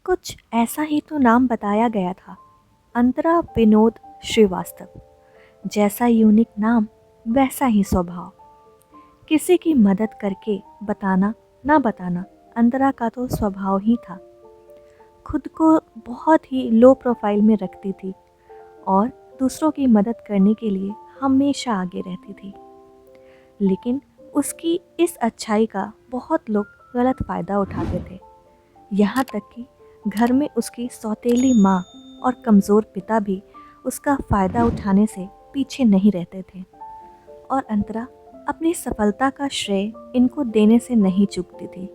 कुछ ऐसा ही तो नाम बताया गया था, अंतरा विनोद श्रीवास्तव। जैसा यूनिक नाम वैसा ही स्वभाव। किसी की मदद करके बताना ना बताना अंतरा का तो स्वभाव ही था। खुद को बहुत ही लो प्रोफाइल में रखती थी और दूसरों की मदद करने के लिए हमेशा आगे रहती थी। लेकिन उसकी इस अच्छाई का बहुत लोग गलत फ़ायदा उठाते थे। यहाँ तक कि घर में उसकी सौतेली माँ और कमज़ोर पिता भी उसका फ़ायदा उठाने से पीछे नहीं रहते थे। और अंतरा अपनी सफलता का श्रेय इनको देने से नहीं चूकती थी।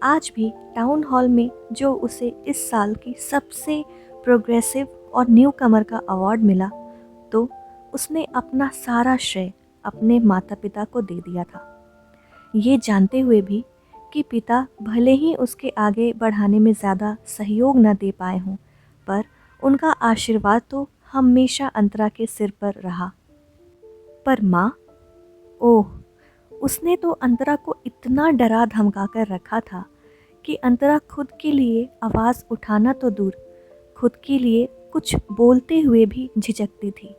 आज भी टाउन हॉल में जो उसे इस साल की सबसे प्रोग्रेसिव और न्यू कमर का अवार्ड मिला, तो उसने अपना सारा श्रेय अपने माता पिता को दे दिया था, ये जानते हुए भी कि पिता भले ही उसके आगे बढ़ाने में ज़्यादा सहयोग न दे पाए हों, पर उनका आशीर्वाद तो हमेशा अंतरा के सिर पर रहा। पर माँ, ओह, उसने तो अंतरा को इतना डरा धमका कर रखा था कि अंतरा खुद के लिए आवाज़ उठाना तो दूर, खुद के लिए कुछ बोलते हुए भी झिझकती थी।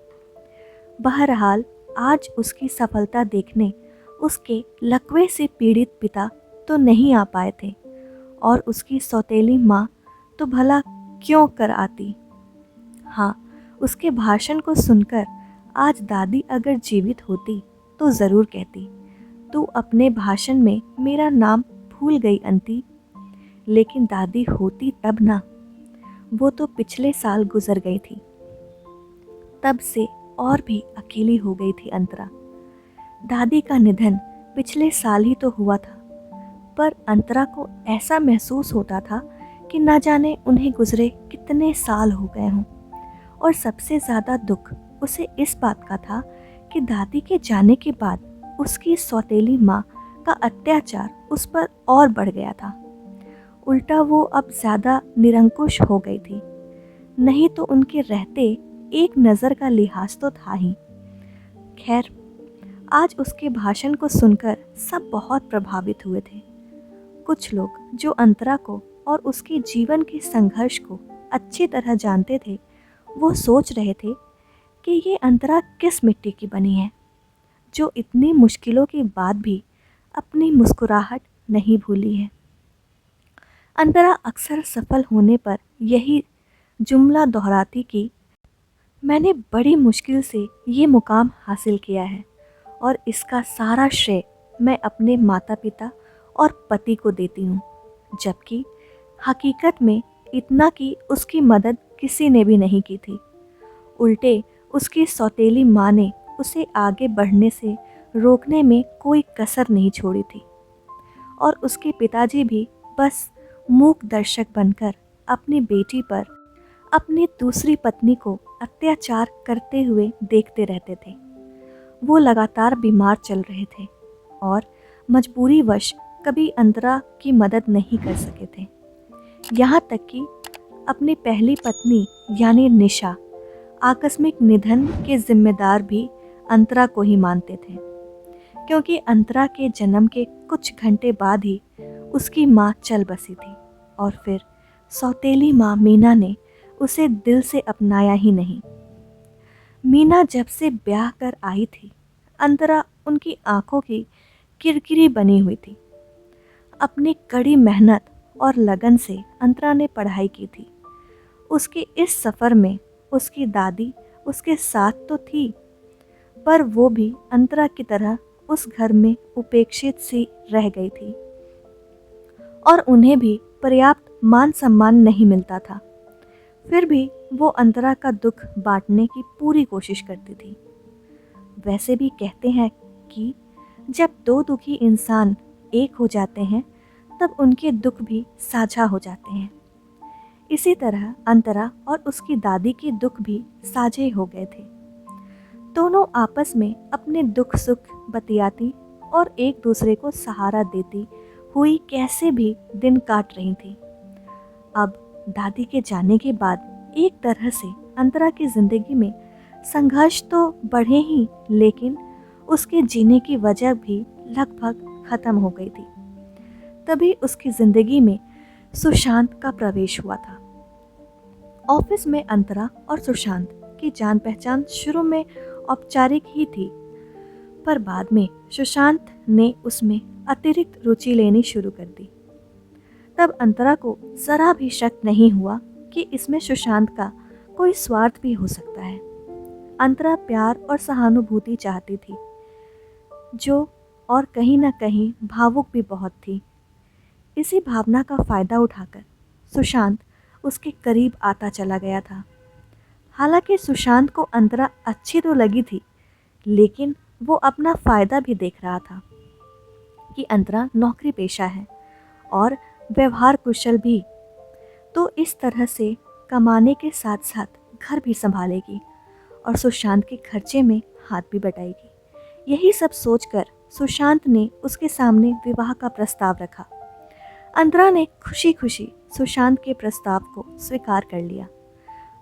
बहरहाल आज उसकी सफलता देखने उसके लकवे से पीड़ित पिता तो नहीं आ पाए थे, और उसकी सौतेली माँ तो भला क्यों कर आती। हाँ, उसके भाषण को सुनकर आज दादी अगर जीवित होती तो ज़रूर कहती, तू अपने भाषण में मेरा नाम भूल गई अंती। लेकिन दादी होती तब ना, वो तो पिछले साल गुजर गई थी। तब से और भी अकेली हो गई थी अंतरा। दादी का निधन पिछले साल ही तो हुआ था, पर अंतरा को ऐसा महसूस होता था कि ना जाने उन्हें गुजरे कितने साल हो गए हों। और सबसे ज़्यादा दुख उसे इस बात का था कि दादी के जाने के बाद उसकी सौतेली माँ का अत्याचार उस पर और बढ़ गया था। उल्टा वो अब ज़्यादा निरंकुश हो गई थी। नहीं तो उनके रहते एक नज़र का लिहाज तो था ही। खैर, आज उसके भाषण को सुनकर सब बहुत प्रभावित हुए थे। कुछ लोग जो अंतरा को और उसके जीवन के संघर्ष को अच्छी तरह जानते थे, वो सोच रहे थे कि ये अंतरा किस मिट्टी की बनी है, जो इतनी मुश्किलों के बाद भी अपनी मुस्कुराहट नहीं भूली है। अंतरा अक्सर सफल होने पर यही जुमला दोहराती कि मैंने बड़ी मुश्किल से ये मुकाम हासिल किया है और इसका सारा श्रेय मैं अपने माता पिता और पति को देती हूँ। जबकि हकीकत में इतना कि उसकी मदद किसी ने भी नहीं की थी। उल्टे उसकी सौतेली माँ ने उसे आगे बढ़ने से रोकने में कोई कसर नहीं छोड़ी थी, और उसके पिताजी भी बस मूक दर्शक बनकर अपनी बेटी पर अपनी दूसरी पत्नी को अत्याचार करते हुए देखते रहते थे। वो लगातार बीमार चल रहे थे और मजबूरीवश कभी अंतरा की मदद नहीं कर सके थे। यहाँ तक कि अपनी पहली पत्नी यानी निशा आकस्मिक निधन के जिम्मेदार भी अंतरा को ही मानते थे, क्योंकि अंतरा के जन्म के कुछ घंटे बाद ही उसकी माँ चल बसी थी और फिर सौतेली माँ मीना ने उसे दिल से अपनाया ही नहीं। मीना जब से ब्याह कर आई थी, अंतरा उनकी आंखों की किरकिरी बनी हुई थी। अपनी कड़ी मेहनत और लगन से अंतरा ने पढ़ाई की थी। उसके इस सफ़र में उसकी दादी उसके साथ तो थी, पर वो भी अंतरा की तरह उस घर में उपेक्षित सी रह गई थी और उन्हें भी पर्याप्त मान सम्मान नहीं मिलता था। फिर भी वो अंतरा का दुख बांटने की पूरी कोशिश करती थी। वैसे भी कहते हैं कि जब दो दुखी इंसान एक हो जाते हैं, तब उनके दुख भी साझा हो जाते हैं। इसी तरह अंतरा और उसकी दादी के दुख भी साझे हो गए थे। दोनों आपस में अपने दुख सुख बतियाती और एक दूसरे को सहारा देती हुई कैसे भी दिन काट रही थी। अब दादी के जाने के बाद एक तरह से अंतरा की ज़िंदगी में संघर्ष तो बढ़े ही, लेकिन उसके जीने की वजह भी लगभग ख़त्म हो गई थी। तभी उसकी ज़िंदगी में सुशांत का प्रवेश हुआ था। ऑफिस में अंतरा और सुशांत की जान पहचान शुरू में औपचारिक ही थी, पर बाद में सुशांत ने उसमें अतिरिक्त रुचि लेनी शुरू कर दी। तब अंतरा को जरा भी शक नहीं हुआ कि इसमें सुशांत का कोई स्वार्थ भी हो सकता है। अंतरा प्यार और सहानुभूति चाहती थी, जो और कहीं न कहीं भावुक भी बहुत थी। इसी भावना का फायदा उठाकर सुशांत उसके करीब आता चला गया था। हालांकि सुशांत को अंतरा अच्छी तो लगी थी, लेकिन वो अपना फायदा भी देख रहा था कि अंतरा नौकरी पेशा है और व्यवहार कुशल भी, तो इस तरह से कमाने के साथ साथ घर भी संभालेगी और सुशांत के खर्चे में हाथ भी बटाएगी। यही सब सोचकर सुशांत ने उसके सामने विवाह का प्रस्ताव रखा। अंतरा ने खुशी खुशी सुशांत के प्रस्ताव को स्वीकार कर लिया।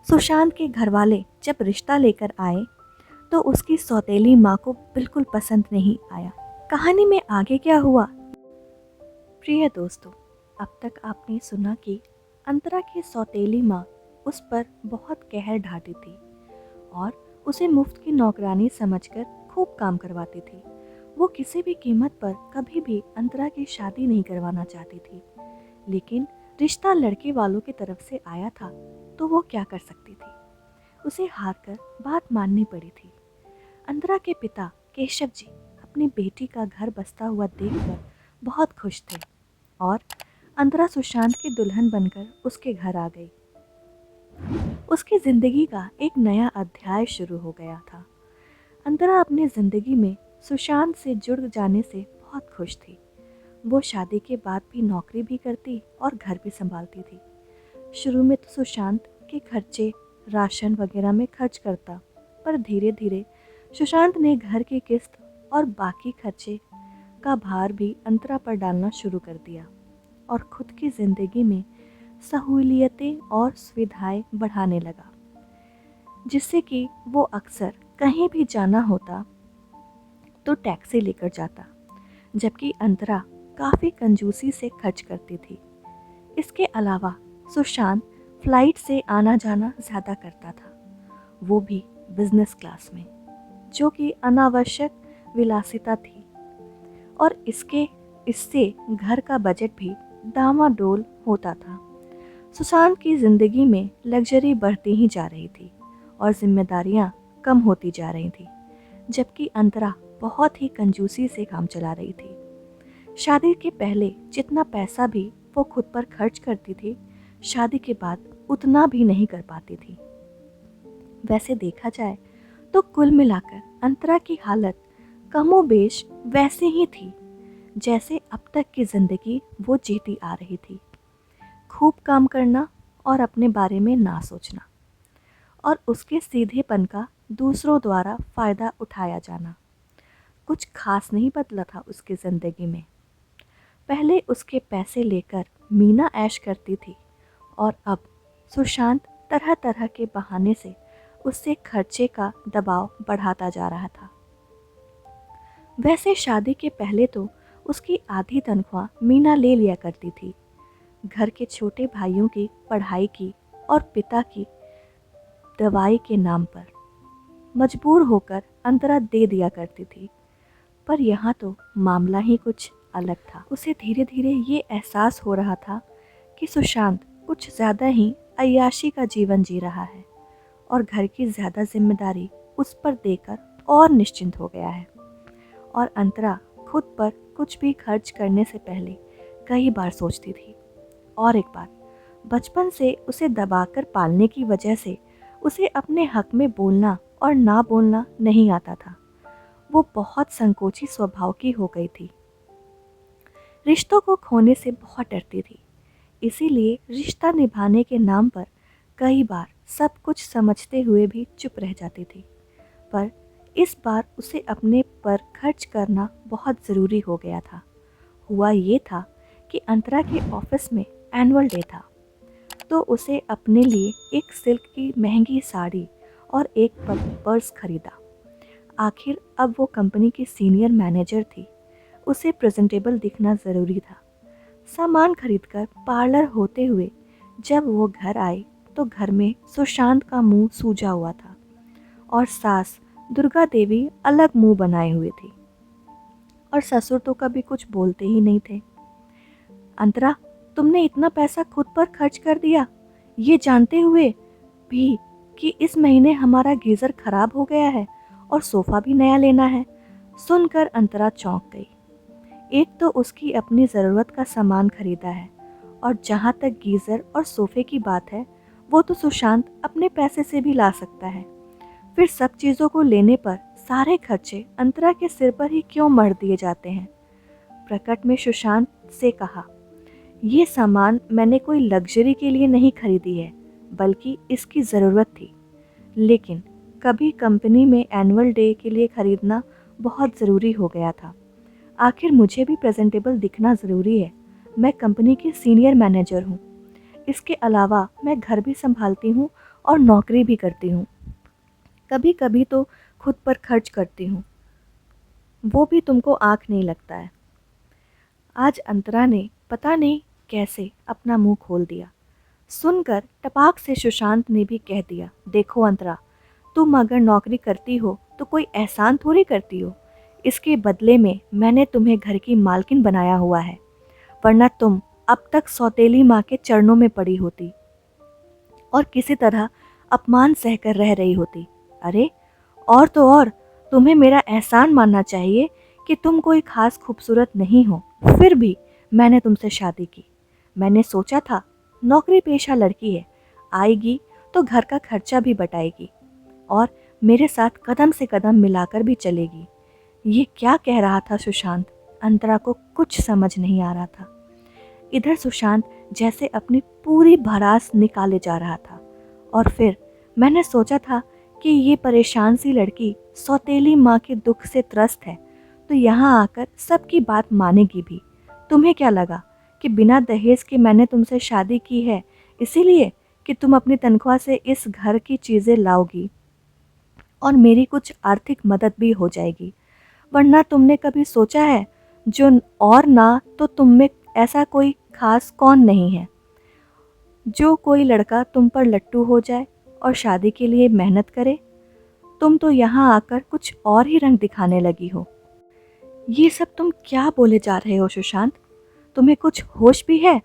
सुशांत के घरवाले जब रिश्ता लेकर आए तो उसकी सौतेली माँ को बिल्कुल पसंद नहीं आया। कहानी में आगे क्या हुआ? प्रिय दोस्तों, अब तक आपने सुना कि अंतरा की सौतेली माँ उस पर बहुत कहर ढाती थी और उसे मुफ्त की नौकरानी समझकर खूब काम करवाती थी। वो किसी भी कीमत पर कभी भी अंतरा की शादी नहीं करवाना चाहती थी, लेकिन रिश्ता लड़के वालों की तरफ से आया था तो वो क्या कर सकती थी। उसे हार कर बात माननी पड़ी थी। अंतरा के पिता केशव जी अपनी बेटी का घर बसता हुआ देखकर बहुत खुश थे और अंतरा सुशांत की दुल्हन बनकर उसके घर आ गई। उसकी जिंदगी का एक नया अध्याय शुरू हो गया था। अंतरा अपनी जिंदगी में सुशांत से जुड़ जाने से बहुत खुश थी। वो शादी के बाद भी नौकरी भी करती और घर भी संभालती थी। शुरू में तो सुशांत के खर्चे राशन वगैरह में खर्च करता, पर धीरे धीरे सुशांत ने घर की किस्त और बाकी खर्चे का भार भी अंतरा पर डालना शुरू कर दिया और खुद की ज़िंदगी में सहूलियतें और सुविधाएं बढ़ाने लगा, जिससे कि वो अक्सर कहीं भी जाना होता तो टैक्सी लेकर जाता, जबकि अंतरा काफ़ी कंजूसी से खर्च करती थी। इसके अलावा सुशांत फ्लाइट से आना जाना ज़्यादा करता था, वो भी बिजनेस क्लास में, जो कि अनावश्यक विलासिता थी और इससे घर का बजट भी डामाडोल होता था। सुशांत की ज़िंदगी में लग्जरी बढ़ती ही जा रही थी और जिम्मेदारियां कम होती जा रही थी, जबकि अंतरा बहुत ही कंजूसी से काम चला रही थी। शादी के पहले जितना पैसा भी वो खुद पर खर्च करती थी, शादी के बाद उतना भी नहीं कर पाती थी। वैसे देखा जाए तो कुल मिलाकर अंतरा की हालत कमोबेश वैसे ही थी जैसे अब तक की ज़िंदगी वो जीती आ रही थी। खूब काम करना और अपने बारे में ना सोचना और उसके सीधेपन का दूसरों द्वारा फ़ायदा उठाया जाना। कुछ खास नहीं बदला था उसकी ज़िंदगी में। पहले उसके पैसे लेकर मीना ऐश करती थी और अब सुशांत तरह तरह के बहाने से उससे खर्चे का दबाव बढ़ाता जा रहा था। वैसे शादी के पहले तो उसकी आधी तनख्वाह मीना ले लिया करती थी। घर के छोटे भाइयों की पढ़ाई की और पिता की दवाई के नाम पर मजबूर होकर अंतरा दे दिया करती थी, पर यहाँ तो मामला ही कुछ अलग था। उसे धीरे धीरे ये एहसास हो रहा था कि सुशांत कुछ ज़्यादा ही अय्याशी का जीवन जी रहा है और घर की ज़्यादा जिम्मेदारी उस पर देकर और निश्चिंत हो गया है। और अंतरा खुद पर कुछ भी खर्च करने से पहले कई बार सोचती थी। और एक बात, बचपन से उसे दबाकर पालने की वजह से उसे अपने हक में बोलना और ना बोलना नहीं आता था। वो बहुत संकोची स्वभाव की हो गई थी। रिश्तों को खोने से बहुत डरती थी, इसीलिए रिश्ता निभाने के नाम पर कई बार सब कुछ समझते हुए भी चुप रह जाती थी। पर इस बार उसे अपने पर खर्च करना बहुत ज़रूरी हो गया था। हुआ ये था कि अंतरा के ऑफिस में एनुअल डे था, तो उसे अपने लिए एक सिल्क की महंगी साड़ी और एक पर्स खरीदा। आखिर अब वो कंपनी की सीनियर मैनेजर थी, उसे प्रेजेंटेबल दिखना ज़रूरी था। सामान खरीदकर पार्लर होते हुए जब वो घर आई तो घर में सुशांत का मुंह सूजा हुआ था और सास दुर्गा देवी अलग मुंह बनाए हुए थी और ससुर तो कभी कुछ बोलते ही नहीं थे। अंतरा, तुमने इतना पैसा खुद पर खर्च कर दिया, ये जानते हुए भी कि इस महीने हमारा गीजर खराब हो गया है और सोफा भी नया लेना है। सुनकर अंतरा चौंक गई। एक तो उसकी अपनी ज़रूरत का सामान खरीदा है और जहाँ तक गीज़र और सोफे की बात है वो तो सुशांत अपने पैसे से भी ला सकता है। फिर सब चीज़ों को लेने पर सारे खर्चे अंतरा के सिर पर ही क्यों मढ़ दिए जाते हैं। प्रकट में सुशांत से कहा, ये सामान मैंने कोई लग्जरी के लिए नहीं खरीदी है बल्कि इसकी ज़रूरत थी, लेकिन कभी कंपनी में एनुअल डे के लिए खरीदना बहुत ज़रूरी हो गया था। आखिर मुझे भी प्रेजेंटेबल दिखना ज़रूरी है। मैं कंपनी की सीनियर मैनेजर हूँ। इसके अलावा मैं घर भी संभालती हूँ और नौकरी भी करती हूँ। कभी कभी तो खुद पर खर्च करती हूँ, वो भी तुमको आँख नहीं लगता है। आज अंतरा ने पता नहीं कैसे अपना मुंह खोल दिया। सुनकर टपाक से सुशांत ने भी कह दिया, देखो अंतरा, तुम अगर नौकरी करती हो तो कोई एहसान थोड़ी करती हो। इसके बदले में मैंने तुम्हें घर की मालकिन बनाया हुआ है, वरना तुम अब तक सौतेली माँ के चरणों में पड़ी होती और किसी तरह अपमान सहकर रह रही होती। अरे और तो और, तुम्हें मेरा एहसान मानना चाहिए कि तुम कोई खास खूबसूरत नहीं हो, फिर भी मैंने तुमसे शादी की। मैंने सोचा था नौकरी पेशा लड़की है, आएगी तो घर का खर्चा भी बटाएगी और मेरे साथ कदम से कदम मिलाकर भी चलेगी। ये क्या कह रहा था सुशांत? अंतरा को कुछ समझ नहीं आ रहा था। इधर सुशांत जैसे अपनी पूरी भड़ास निकाले जा रहा था और फिर मैंने सोचा था कि ये परेशान सी लड़की सौतेली माँ के दुख से त्रस्त है तो यहाँ आकर सबकी बात मानेगी भी। तुम्हें क्या लगा कि बिना दहेज के मैंने तुमसे शादी की है इसीलिए कि तुम अपनी तनख्वाह से इस घर की चीज़ें लाओगी और मेरी कुछ आर्थिक मदद भी हो जाएगी? वरना तुमने कभी सोचा है जो और ना तो तुम में ऐसा कोई खास कौन नहीं है जो कोई लड़का तुम पर लट्टू हो जाए और शादी के लिए मेहनत करे? तुम तो यहाँ आकर कुछ और ही रंग दिखाने लगी हो। ये सब तुम क्या बोले जा रहे हो सुशांत? तुम्हें कुछ होश भी है?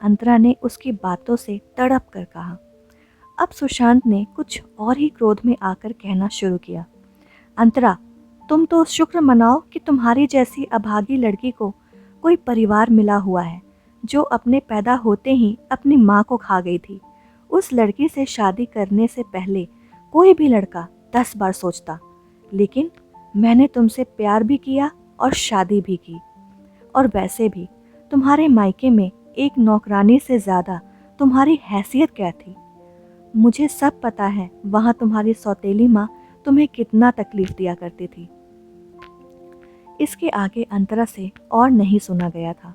अंतरा ने उसकी बातों से तड़प कर कहा। अब सुशांत ने कुछ और ही क्रोध में आकर कहना शुरू किया, अंतरा, तुम तो शुक्र मनाओ कि तुम्हारी जैसी अभागी लड़की को कोई परिवार मिला हुआ है जो अपने पैदा होते ही अपनी माँ को खा गई थी। उस लड़की से शादी करने से पहले कोई भी लड़का 10 बार सोचता, लेकिन मैंने तुमसे प्यार भी किया और शादी भी की। और वैसे भी तुम्हारे मायके में एक नौकरानी से ज़्यादा तुम्हारी हैसियत क्या थी? मुझे सब पता है वहाँ तुम्हारी सौतेली माँ तुम्हें कितना तकलीफ दिया करती थी। इसके आगे अंतरा से और नहीं सुना गया था।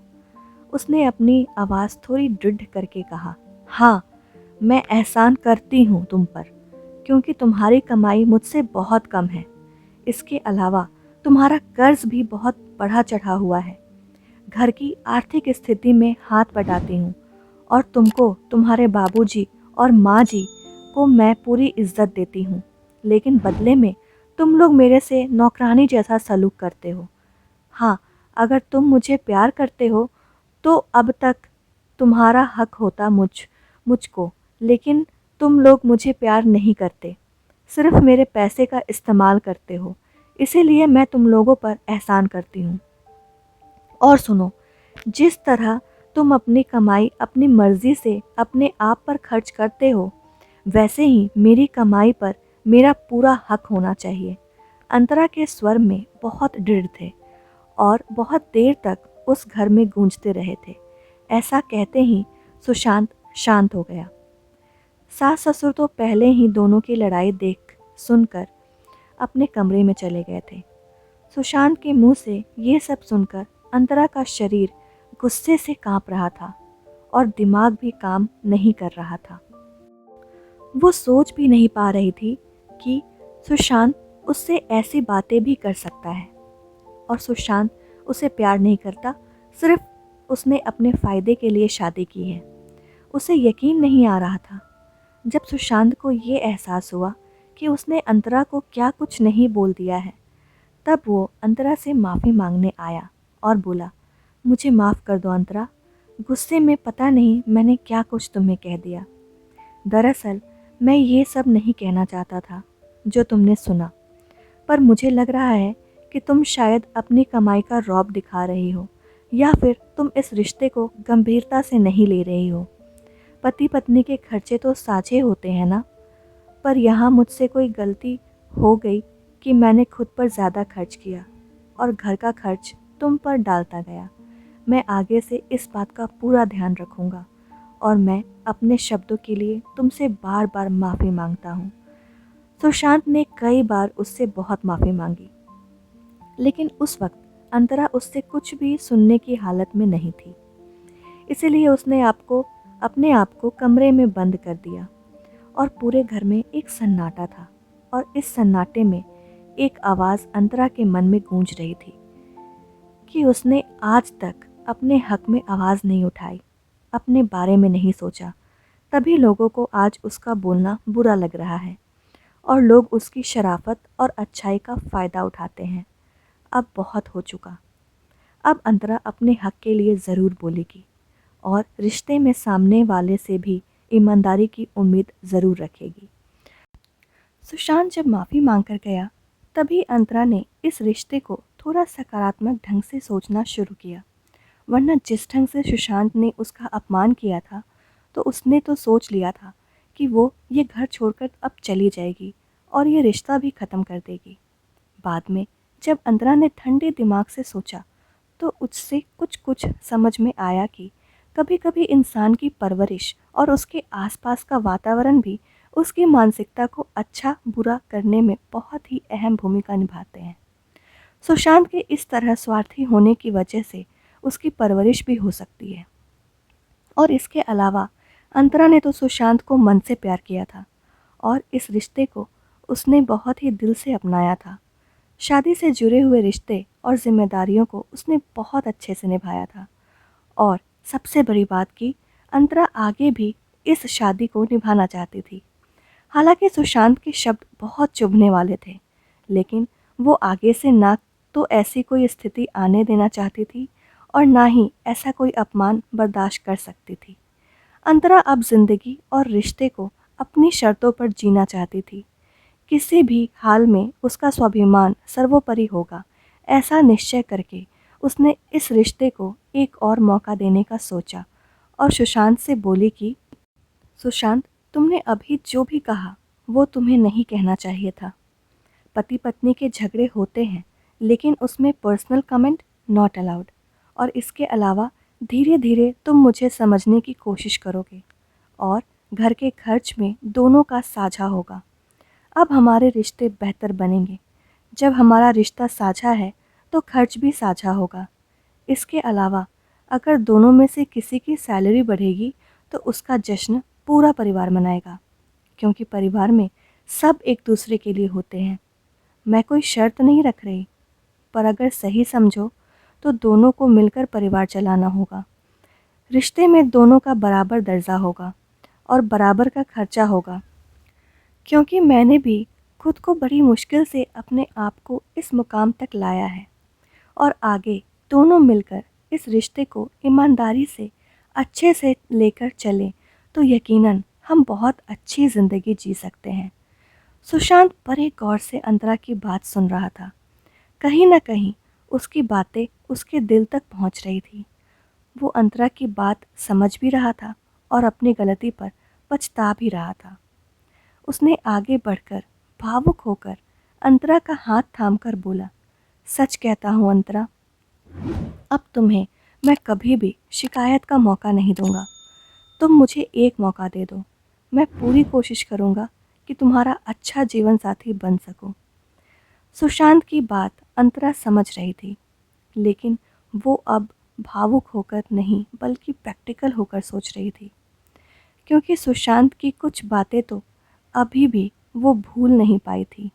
उसने अपनी आवाज़ थोड़ी दृढ़ करके कहा, हाँ, मैं एहसान करती हूँ तुम पर, क्योंकि तुम्हारी कमाई मुझसे बहुत कम है। इसके अलावा तुम्हारा कर्ज भी बहुत बढ़ा चढ़ा हुआ है। घर की आर्थिक स्थिति में हाथ बटाती हूँ और तुमको, तुम्हारे बाबूजी और माँ जी को मैं पूरी इज्जत देती हूँ, लेकिन बदले में तुम लोग मेरे से नौकरानी जैसा सलूक करते हो। हाँ, अगर तुम मुझे प्यार करते हो तो अब तक तुम्हारा हक होता मुझको, लेकिन तुम लोग मुझे प्यार नहीं करते, सिर्फ मेरे पैसे का इस्तेमाल करते हो। इसीलिए मैं तुम लोगों पर एहसान करती हूँ। और सुनो, जिस तरह तुम अपनी कमाई अपनी मर्जी से अपने आप पर खर्च करते हो, वैसे ही मेरी कमाई पर मेरा पूरा हक होना चाहिए। अंतरा के स्वर में बहुत दृढ़ थे और बहुत देर तक उस घर में गूंजते रहे थे। ऐसा कहते ही सुशांत शांत हो गया। सास ससुर तो पहले ही दोनों की लड़ाई देख सुनकर अपने कमरे में चले गए थे। सुशांत के मुंह से ये सब सुनकर अंतरा का शरीर गुस्से से कांप रहा था और दिमाग भी काम नहीं कर रहा था। वो सोच भी नहीं पा रही थी कि सुशांत उससे ऐसी बातें भी कर सकता है और सुशांत उसे प्यार नहीं करता, सिर्फ उसने अपने फ़ायदे के लिए शादी की है। उसे यकीन नहीं आ रहा था। जब सुशांत को ये एहसास हुआ कि उसने अंतरा को क्या कुछ नहीं बोल दिया है, तब वो अंतरा से माफ़ी मांगने आया और बोला, मुझे माफ़ कर दो अंतरा, गुस्से में पता नहीं मैंने क्या कुछ तुम्हें कह दिया। दरअसल मैं ये सब नहीं कहना चाहता था जो तुमने सुना, पर मुझे लग रहा है कि तुम शायद अपनी कमाई का रौब दिखा रही हो, या फिर तुम इस रिश्ते को गंभीरता से नहीं ले रही हो। पति पत्नी के खर्चे तो साझे होते हैं ना, पर यहाँ मुझसे कोई गलती हो गई कि मैंने खुद पर ज़्यादा खर्च किया और घर का खर्च तुम पर डालता गया। मैं आगे से इस बात का पूरा ध्यान रखूँगा और मैं अपने शब्दों के लिए तुमसे बार बार माफ़ी मांगता हूँ। सुशांत ने कई बार उससे बहुत माफ़ी मांगी, लेकिन उस वक्त अंतरा उससे कुछ भी सुनने की हालत में नहीं थी। इसीलिए उसने अपने आप को कमरे में बंद कर दिया और पूरे घर में एक सन्नाटा था। और इस सन्नाटे में एक आवाज़ अंतरा के मन में गूंज रही थी कि उसने आज तक अपने हक में आवाज़ नहीं उठाई, अपने बारे में नहीं सोचा, तभी लोगों को आज उसका बोलना बुरा लग रहा है और लोग उसकी शराफत और अच्छाई का फ़ायदा उठाते हैं। अब बहुत हो चुका। अब अंतरा अपने हक के लिए ज़रूर बोलेगी और रिश्ते में सामने वाले से भी ईमानदारी की उम्मीद ज़रूर रखेगी। सुशांत जब माफ़ी मांग कर गया, तभी अंतरा ने इस रिश्ते को थोड़ा सकारात्मक ढंग से सोचना शुरू किया। वरना जिस ढंग से सुशांत ने उसका अपमान किया था, तो उसने तो सोच लिया था कि वो ये घर छोड़कर अब चली जाएगी और ये रिश्ता भी ख़त्म कर देगी। बाद में जब अंतरा ने ठंडे दिमाग से सोचा, तो उससे कुछ कुछ समझ में आया कि कभी कभी इंसान की परवरिश और उसके आसपास का वातावरण भी उसकी मानसिकता को अच्छा बुरा करने में बहुत ही अहम भूमिका निभाते हैं। सुशांत के इस तरह स्वार्थी होने की वजह से उसकी परवरिश भी हो सकती है। और इसके अलावा अंतरा ने तो सुशांत को मन से प्यार किया था और इस रिश्ते को उसने बहुत ही दिल से अपनाया था। शादी से जुड़े हुए रिश्ते और जिम्मेदारियों को उसने बहुत अच्छे से निभाया था। और सबसे बड़ी बात कि अंतरा आगे भी इस शादी को निभाना चाहती थी। हालांकि सुशांत के शब्द बहुत चुभने वाले थे, लेकिन वो आगे से ना तो ऐसी कोई स्थिति आने देना चाहती थी और ना ही ऐसा कोई अपमान बर्दाश्त कर सकती थी। अंतरा अब जिंदगी और रिश्ते को अपनी शर्तों पर जीना चाहती थी। किसी भी हाल में उसका स्वाभिमान सर्वोपरि होगा, ऐसा निश्चय करके उसने इस रिश्ते को एक और मौका देने का सोचा और सुशांत से बोली कि सुशांत, तुमने अभी जो भी कहा वो तुम्हें नहीं कहना चाहिए था। पति पत्नी के झगड़े होते हैं, लेकिन उसमें पर्सनल कमेंट नॉट अलाउड। और इसके अलावा धीरे धीरे तुम मुझे समझने की कोशिश करोगे और घर के खर्च में दोनों का साझा होगा। अब हमारे रिश्ते बेहतर बनेंगे। जब हमारा रिश्ता साझा है तो खर्च भी साझा होगा। इसके अलावा अगर दोनों में से किसी की सैलरी बढ़ेगी तो उसका जश्न पूरा परिवार मनाएगा, क्योंकि परिवार में सब एक दूसरे के लिए होते हैं। मैं कोई शर्त नहीं रख रही, पर अगर सही समझो तो दोनों को मिलकर परिवार चलाना होगा। रिश्ते में दोनों का बराबर दर्जा होगा और बराबर का खर्चा होगा, क्योंकि मैंने भी खुद को बड़ी मुश्किल से अपने आप को इस मुकाम तक लाया है और आगे दोनों मिलकर इस रिश्ते को ईमानदारी से अच्छे से लेकर चलें तो यकीनन हम बहुत अच्छी ज़िंदगी जी सकते हैं। सुशांत बड़े गौर से अंतरा की बात सुन रहा था। कहीं ना कहीं उसकी बातें उसके दिल तक पहुंच रही थी। वो अंतरा की बात समझ भी रहा था और अपनी गलती पर पछता भी रहा था। उसने आगे बढ़कर भावुक होकर अंतरा का हाथ थामकर बोला, सच कहता हूँ अंतरा, अब तुम्हें मैं कभी भी शिकायत का मौका नहीं दूंगा। तुम मुझे एक मौका दे दो, मैं पूरी कोशिश करूँगा कि तुम्हारा अच्छा जीवन साथी बन सकूं। सुशांत की बात अंतरा समझ रही थी, लेकिन वो अब भावुक होकर नहीं बल्कि प्रैक्टिकल होकर सोच रही थी, क्योंकि सुशांत की कुछ बातें तो अभी भी वो भूल नहीं पाई थी।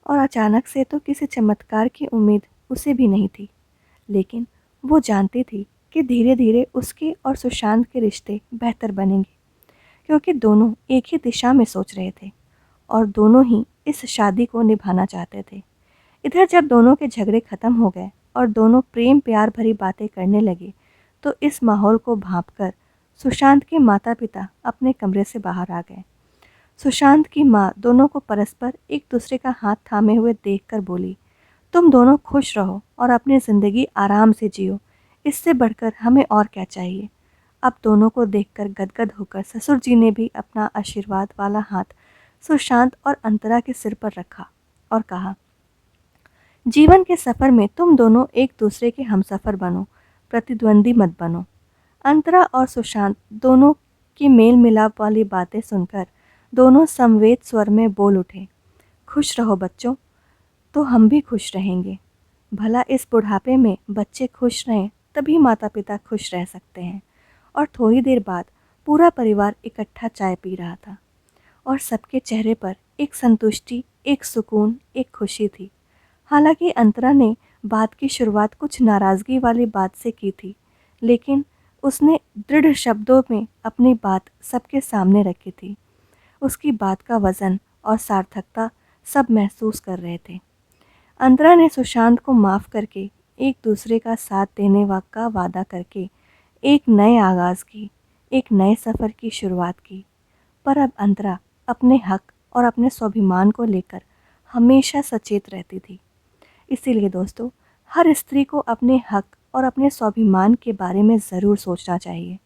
और अचानक से तो किसी चमत्कार की उम्मीद उसे भी नहीं थी, लेकिन वो जानती थी कि धीरे धीरे उसके और सुशांत के रिश्ते बेहतर बनेंगे, क्योंकि दोनों एक ही दिशा में सोच रहे थे और दोनों ही इस शादी को निभाना चाहते थे। इधर जब दोनों के झगड़े खत्म हो गए और दोनों प्रेम प्यार भरी बातें करने लगे, तो इस माहौल को भांपकर सुशांत के माता पिता अपने कमरे से बाहर आ गए। सुशांत की माँ दोनों को परस्पर एक दूसरे का हाथ थामे हुए देखकर बोली, तुम दोनों खुश रहो और अपनी ज़िंदगी आराम से जियो, इससे बढ़कर हमें और क्या चाहिए। अब दोनों को देखकर गदगद होकर ससुर जी ने भी अपना आशीर्वाद वाला हाथ सुशांत और अंतरा के सिर पर रखा और कहा, जीवन के सफ़र में तुम दोनों एक दूसरे के हमसफ़र बनो, प्रतिद्वंदी मत बनो। अंतरा और सुशांत दोनों की मेल मिलाप वाली बातें सुनकर दोनों समवेत स्वर में बोल उठे, खुश रहो बच्चों, तो हम भी खुश रहेंगे। भला इस बुढ़ापे में बच्चे खुश रहें तभी माता पिता खुश रह सकते हैं। और थोड़ी देर बाद पूरा परिवार इकट्ठा चाय पी रहा था और सबके चेहरे पर एक संतुष्टि, एक सुकून, एक खुशी थी। हालांकि अंतरा ने बात की शुरुआत कुछ नाराज़गी वाली बात से की थी, लेकिन उसने दृढ़ शब्दों में अपनी बात सबके सामने रखी थी। उसकी बात का वज़न और सार्थकता सब महसूस कर रहे थे। अंतरा ने सुशांत को माफ़ करके एक दूसरे का साथ देने का वादा करके एक नए आगाज़ की, एक नए सफ़र की शुरुआत की। पर अब अंतरा अपने हक और अपने स्वाभिमान को लेकर हमेशा सचेत रहती थी। इसीलिए दोस्तों, हर स्त्री को अपने हक और अपने स्वाभिमान के बारे में ज़रूर सोचना चाहिए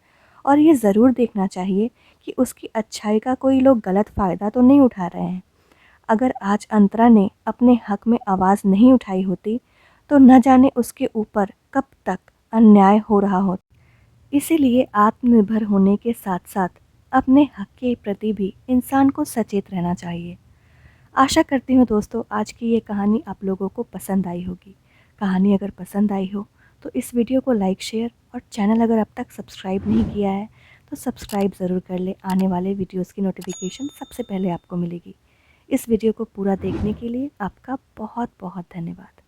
और ये ज़रूर देखना चाहिए कि उसकी अच्छाई का कोई लोग गलत फ़ायदा तो नहीं उठा रहे हैं। अगर आज अंतरा ने अपने हक में आवाज़ नहीं उठाई होती, तो न जाने उसके ऊपर कब तक अन्याय हो रहा होता। इसीलिए आत्मनिर्भर होने के साथ साथ अपने हक के प्रति भी इंसान को सचेत रहना चाहिए। आशा करती हूँ दोस्तों, आज की ये कहानी आप लोगों को पसंद आई होगी। कहानी अगर पसंद आई हो तो इस वीडियो को लाइक, शेयर और चैनल अगर अब तक सब्सक्राइब नहीं किया है तो सब्सक्राइब ज़रूर कर ले। आने वाले वीडियोस की नोटिफिकेशन सबसे पहले आपको मिलेगी। इस वीडियो को पूरा देखने के लिए आपका बहुत बहुत धन्यवाद।